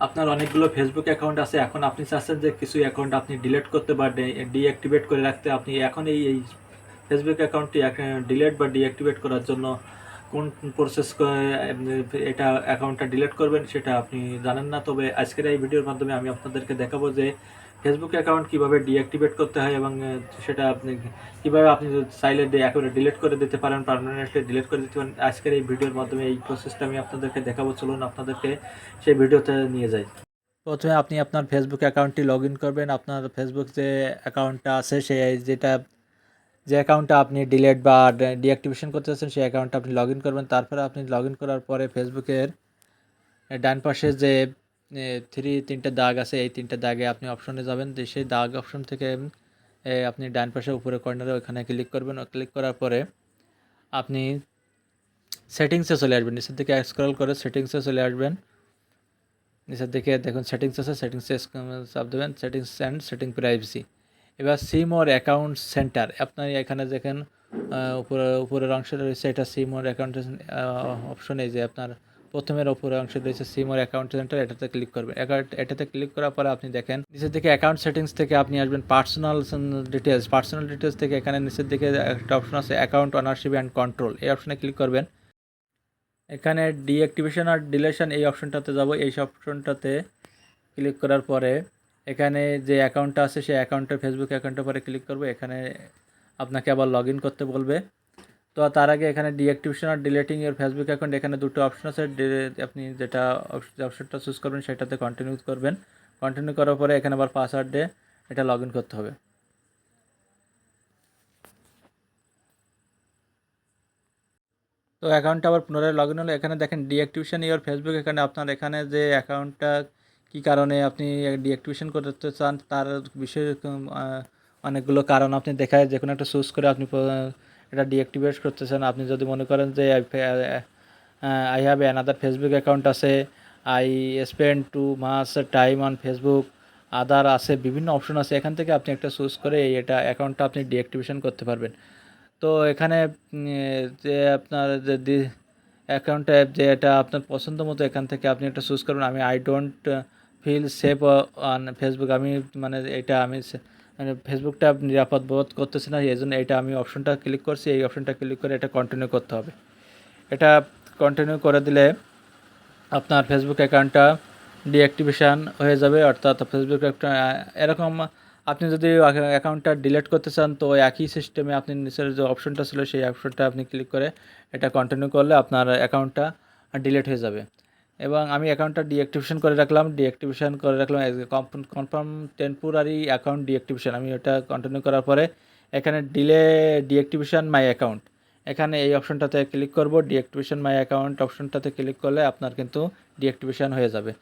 আপনার অনেকগুলো Facebook account আছে, এখন আপনি চাচ্ছেন যে কিছু অ্যাকাউন্ট আপনি ডিলিট করতে বা ডিঅ্যাক্টিভেট করে রাখতে। আপনি এখন এই ফেসবুক অ্যাকাউন্টটি ডিলিট বা ডিঅ্যাক্টিভেট করার জন্য কোন প্রসেস এটা অ্যাকাউন্টটা ডিলিট করবেন সেটা আপনি জানেন না। তবে আজকের এই ভিডিওর মাধ্যমে আমি আপনাদেরকে দেখাবো যে ফেসবুক অ্যাকাউন্ট কীভাবে ডিঅ্যাক্টিভেট করতে হয় এবং সেটা আপনি কীভাবে আপনি চাইলে একেবারে ডিলিট করে দিতে পারেন, পারমানেন্টলি ডিলিট করে দিতে পারেন। আজকের এই ভিডিওর মাধ্যমে এই প্রসেসটা আমি আপনাদেরকে দেখাবো। চলুন আপনাদেরকে সেই ভিডিওতে নিয়ে যাই। প্রথমে আপনি আপনার ফেসবুক অ্যাকাউন্টটি লগ ইন করবেন। আপনার ফেসবুক যে অ্যাকাউন্টটা আছে সেই যে অ্যাকাউন্টটা আপনি ডিলিট বা ডিঅ্যাক্টিভেশন করতে চাচ্ছেন সেই অ্যাকাউন্টটা আপনি লগ ইন করবেন। তারপরে আপনি লগ ইন করার পরে ফেসবুকের ডান পাশে যে তিনটে দাগ আছে, এই তিনটে দাগে আপনি অপশনে যাবেন। সেই দাগ অপশন থেকে আপনি ডান পাশে উপরে কর্নারে ওইখানে ক্লিক করবেন। ক্লিক করার পরে আপনি সেটিংসে চলে আসবেন। নিচের দিকে স্ক্রল করে সেটিংসে চলে আসবেন। নিচের দিকে দেখুন সেটিংস আছে, সেটিংসে চাপ দেবেন, সেটিংস অ্যান্ড সেটিং প্রাইভেসি। এবার সিম ওর অ্যাকাউন্ট সেন্টার, আপনার এখানে দেখেন উপরের অংশে রয়েছে এটা সিম ওর অ্যাকাউন্ট অপশন। এই যে আপনার প্রথমের উপরের অংশে রয়েছে সিম ওর অ্যাকাউন্ট সেন্টার, এটাতে ক্লিক করবেন। এটাতে ক্লিক করার পরে আপনি দেখেন নিচের দিকে অ্যাকাউন্ট সেটিংস থেকে আপনি আসবেন পার্সোনাল ডিটেলস। পার্সোনাল ডিটেলস থেকে এখানে নিচের দিকে একটা অপশন আছে অ্যাকাউন্ট অনারশিপ অ্যান্ড কন্ট্রোল, এই অপশনে ক্লিক করবেন। এখানে ডিঅ্যাক্টিভেশন আর ডিলেশন এই অপশনটাতে যাব। এই অপশনটাতে ক্লিক করার পরে এখানে যে অ্যাকাউন্টটা আছে সেই অ্যাকাউন্টের ফেসবুক অ্যাকাউন্টের পরে ক্লিক করব। এখানে আপনাকে আবার লগ ইন করতে বলবে। তো তার আগে এখানে ডিঅ্যাক্টিভেশন আর ডিলেটিং এর ফেসবুক অ্যাকাউন্ট, এখানে দুটো অপশন আছে। আপনি যেটা অপশনটা চুজ করবেন সেটাতে কন্টিনিউ করবেন। কন্টিনিউ করার পরে এখানে আবার পাসওয়ার্ড দিয়ে এটা লগ ইন করতে হবে। তো অ্যাকাউন্টটা আবার পুনরায় লগ ইন হলো। এখানে দেখেন ডিঅ্যাক্টিভেশন ইওর ফেসবুক, এখানে আপনার এখানে যে অ্যাকাউন্টটা কী কারণে আপনি ডিঅ্যাক্টিভেশন করতে চান তার বিষয়ে অনেকগুলো কারণ আপনি দেখায় যে কোনো একটা চুজ করে আপনি এটা ডিঅ্যাক্টিভেট করতে চান। আপনি যদি মনে করেন যে I have another Facebook account আছে, I spend too much time on Facebook, other আছে, বিভিন্ন অপশন আছে। এখান থেকে আপনি একটা চুজ করে এটা অ্যাকাউন্টটা আপনি ডিঅ্যাক্টিভেশন করতে পারবেন। তো এখানে যে আপনার যে অ্যাকাউন্টটা যে এটা আপনার পছন্দ মতো এখান থেকে আপনি একটা চুজ করবেন। আমি I don't feel safe on Facebook, আমি মানে এটা আমি মানে ফেসবুকটা নিরাপদ বোধ করতেছি না, এই জন্য এটা আমি অপশনটা ক্লিক করছি। এই অপশনটা ক্লিক করে এটা কন্টিনিউ করতে হবে। এটা কন্টিনিউ করে দিলে আপনার ফেসবুক অ্যাকাউন্টটা ডিঅ্যাক্টিভেশন হয়ে যাবে। অর্থাৎ ফেসবুক একটা এরকম আপনি যদি অ্যাকাউন্টটা ডিলিট করতে চান তো একই সিস্টেমে আপনি নিচের যে অপশনটা ছিল সেই অপশনটা আপনি ক্লিক করে এটা কন্টিনিউ করলে আপনার অ্যাকাউন্টটা ডিলিট হয়ে যাবে। এবং আমি অ্যাকাউন্টটা ডিঅ্যাক্টিভেশন করে রাখলাম। কনফার্ম টেম্পোরারি অ্যাকাউন্ট ডিঅ্যাক্টিভেশন, আমি এটা কন্টিনিউ করার পরে এখানে ডিঅ্যাক্টিভেশন মাই অ্যাকাউন্ট, এখানে এই অপশনটাতে ক্লিক করব। ডিঅ্যাক্টিভেশন মাই অ্যাকাউন্ট অপশনটাতে ক্লিক করলে আপনার কিন্তু ডিঅ্যাক্টিভেশন হয়ে যাবে।